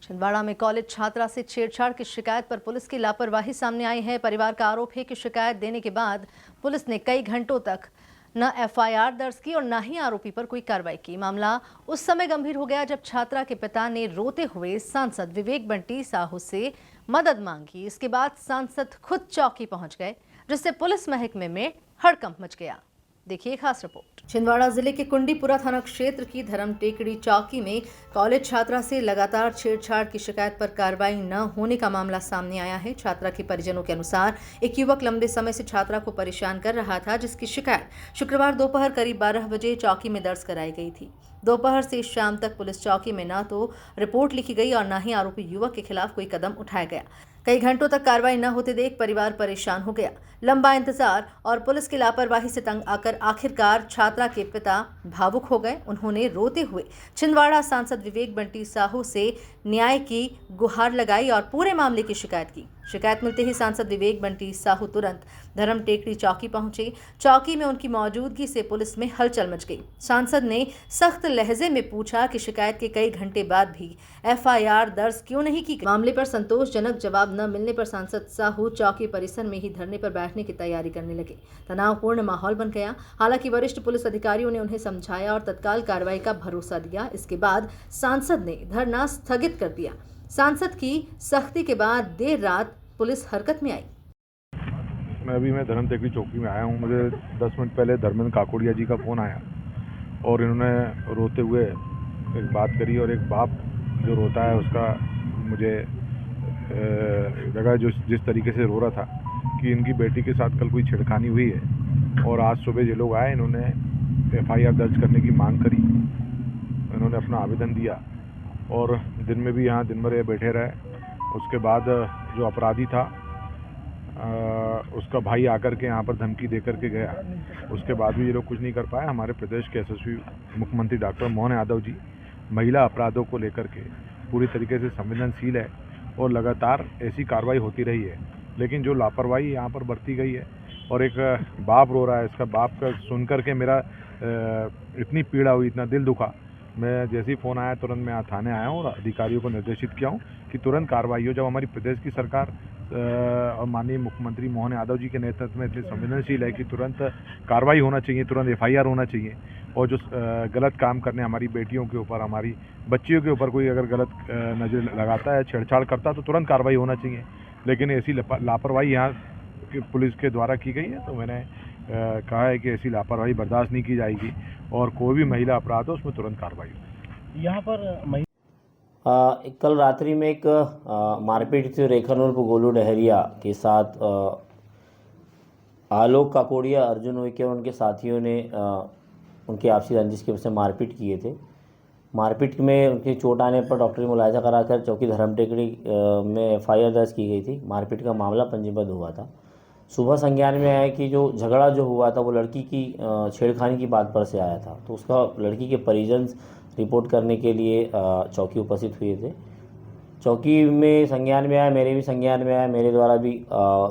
छिंदवाड़ा में कॉलेज छात्रा से छेड़छाड़ की शिकायत पर पुलिस की लापरवाही सामने आई है। परिवार का आरोप है कि शिकायत देने के बाद पुलिस ने कई घंटों तक न एफआईआर दर्ज की और न ही आरोपी पर कोई कार्रवाई की। मामला उस समय गंभीर हो गया जब छात्रा के पिता ने रोते हुए सांसद विवेक बंटी साहू से मदद मांगी। इसके बाद सांसद खुद चौकी पहुंच गए, जिससे पुलिस महकमे में हड़कंप मच गया। देखिए खास रिपोर्ट। छिंदवाड़ा जिले के कुंडीपुरा थाना क्षेत्र की धर्म टेकड़ी चौकी में कॉलेज छात्रा से लगातार छेड़छाड़ की शिकायत पर कार्रवाई न होने का मामला सामने आया है। छात्रा के परिजनों के अनुसार एक युवक लंबे समय से छात्रा को परेशान कर रहा था, जिसकी शिकायत शुक्रवार दोपहर करीब 12 बजे चौकी में दर्ज कराई गई थी। दोपहर से शाम तक पुलिस चौकी में न तो रिपोर्ट लिखी गई और न ही आरोपी युवक के खिलाफ कोई कदम उठाया गया। कई घंटों तक कार्रवाई न होते देख परिवार परेशान हो गया। लंबा इंतजार और पुलिस की लापरवाही से तंग आकर आखिरकार छात्रा के पिता भावुक हो गए। उन्होंने रोते हुए छिंदवाड़ा सांसद विवेक बंटी साहू से न्याय की गुहार लगाई और पूरे मामले की शिकायत की। शिकायत मिलते ही सांसद विवेक बंटी साहू तुरंत धर्म टेकड़ी चौकी पहुंचे। चौकी में उनकी मौजूदगी से पुलिस में हलचल मच गई। सांसद ने सख्त लहजे में पूछा कि शिकायत के कई घंटे बाद भी एफआईआर दर्ज क्यों नहीं की गई। मामले पर संतोषजनक जवाब न मिलने पर सांसद साहू चौकी परिसर में ही धरने पर बैठने की तैयारी करने लगे। तनावपूर्ण माहौल बन गया। हालांकि वरिष्ठ पुलिस अधिकारियों ने उन्हें समझाया और तत्काल कार्रवाई का भरोसा दिया। इसके बाद सांसद ने धरना स्थगित कर दिया। सांसद की सख्ती के बाद देर रात पुलिस हरकत में आई। मैं धर्म टेकड़ी चौकी में आया हूँ। मुझे 10 मिनट पहले धर्मेंद्र काकोड़िया जी का फ़ोन आया और इन्होंने रोते हुए एक बात करी और एक बाप जो रोता है उसका मुझे लगा, जो जिस तरीके से रो रहा था कि इनकी बेटी के साथ कल कोई छेड़खानी हुई है और आज सुबह ये लोग आए, इन्होंने एफआईआर दर्ज करने की मांग करी। इन्होंने अपना आवेदन दिया और दिन में भी यहाँ दिन भर बैठे रहे। उसके बाद जो अपराधी था उसका भाई आकर के यहाँ पर धमकी दे करके गया। उसके बाद भी ये लोग कुछ नहीं कर पाए। हमारे प्रदेश के यशस्वी मुख्यमंत्री डॉक्टर मोहन यादव जी महिला अपराधों को लेकर के पूरी तरीके से संवेदनशील है और लगातार ऐसी कार्रवाई होती रही है। लेकिन जो लापरवाही यहाँ पर बरती गई है और एक बाप रो रहा है, इसका बाप का सुन कर के मेरा इतनी पीड़ा हुई, इतना दिल दुखा। मैं जैसे ही फ़ोन आया तुरंत मैं यहाँ थाने आया हूँ और अधिकारियों को निर्देशित किया हूँ कि तुरंत कार्रवाई हो। जब हमारी प्रदेश की सरकार और माननीय मुख्यमंत्री मोहन यादव जी के नेतृत्व में इतनी संवेदनशील है कि तुरंत कार्रवाई होना चाहिए, तुरंत एफआईआर होना चाहिए। और जो गलत काम करने हमारी बेटियों के ऊपर, हमारी बच्चियों के ऊपर कोई अगर गलत नज़र लगाता है, छेड़छाड़ करता है तो तुरंत कार्रवाई होना चाहिए। लेकिन ऐसी लापरवाही यहाँ पुलिस के द्वारा की गई है, तो मैंने कहा है कि ऐसी लापरवाही बर्दाश्त नहीं की जाएगी और कोई भी महिला अपराध हो उसमें तुरंत कार्रवाई हो। यहाँ पर कल रात्रि में एक मारपीट थी रेखन उर्फ गोलू डहरिया के साथ। आलोक काकोड़िया, अर्जुन उइके और उनके साथियों ने उनकी आपसी रंजिश की वजह से मारपीट किए थे। मारपीट में उनकी चोट आने पर डॉक्टरी मुलायजा कराकर चौकी धर्म टेकड़ी में एफआईआर दर्ज की गई थी। मारपीट का मामला पंजीबद्ध हुआ था। सुबह संज्ञान में आया कि जो झगड़ा जो हुआ था वो लड़की की छेड़खानी की बात पर से आया था, तो उसका लड़की के परिजन रिपोर्ट करने के लिए चौकी उपस्थित हुए थे। चौकी में संज्ञान में आया, मेरे भी संज्ञान में आया। मेरे द्वारा भी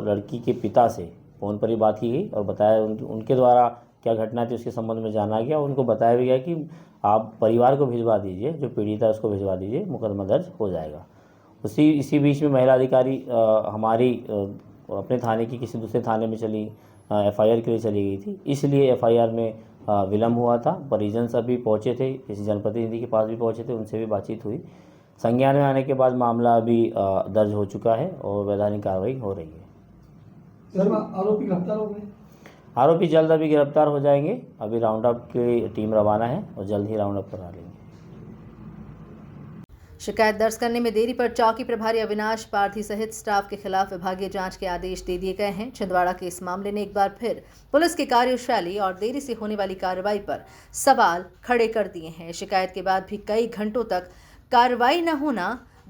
लड़की के पिता से फ़ोन पर ही बात की गई और बताया उनके द्वारा क्या घटना थी उसके संबंध में जाना गया। उनको बताया भी गया कि आप परिवार को भिजवा दीजिए, जो पीड़िता है उसको भिजवा दीजिए, मुकदमा दर्ज हो जाएगा। इसी बीच में महिला अधिकारी हमारी अपने थाने की किसी दूसरे थाने में चली एफआईआर के लिए चली गई थी, इसलिए एफआईआर में विलम्ब हुआ था। परिजन सभी पहुंचे थे, किसी जनप्रतिनिधि के पास भी पहुंचे थे, उनसे भी बातचीत हुई। संज्ञान में आने के बाद मामला अभी दर्ज हो चुका है और वैधानिक कार्रवाई हो रही है। सर, आरोपी गिरफ्तार हो गए? आरोपी जल्द अभी गिरफ्तार हो जाएंगे। अभी राउंड अप की टीम रवाना है और जल्द ही राउंड अप करा लेंगे। शिकायत दर्ज करने में देरी पर चौकी प्रभारी अविनाश पार्थी सहित स्टाफ के खिलाफ विभागीय जांच के आदेश दे दिए गए हैं। छिंदवाड़ा के इस मामले ने एक बार फिर पुलिस की कार्यशैली और देरी से होने वाली कार्रवाई पर सवाल खड़े कर दिए हैं। शिकायत के बाद भी कई घंटों तक कार्रवाई न होना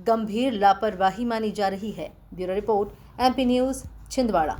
गंभीर लापरवाही मानी जा रही है। Bureau report, MP news, Chhindwara.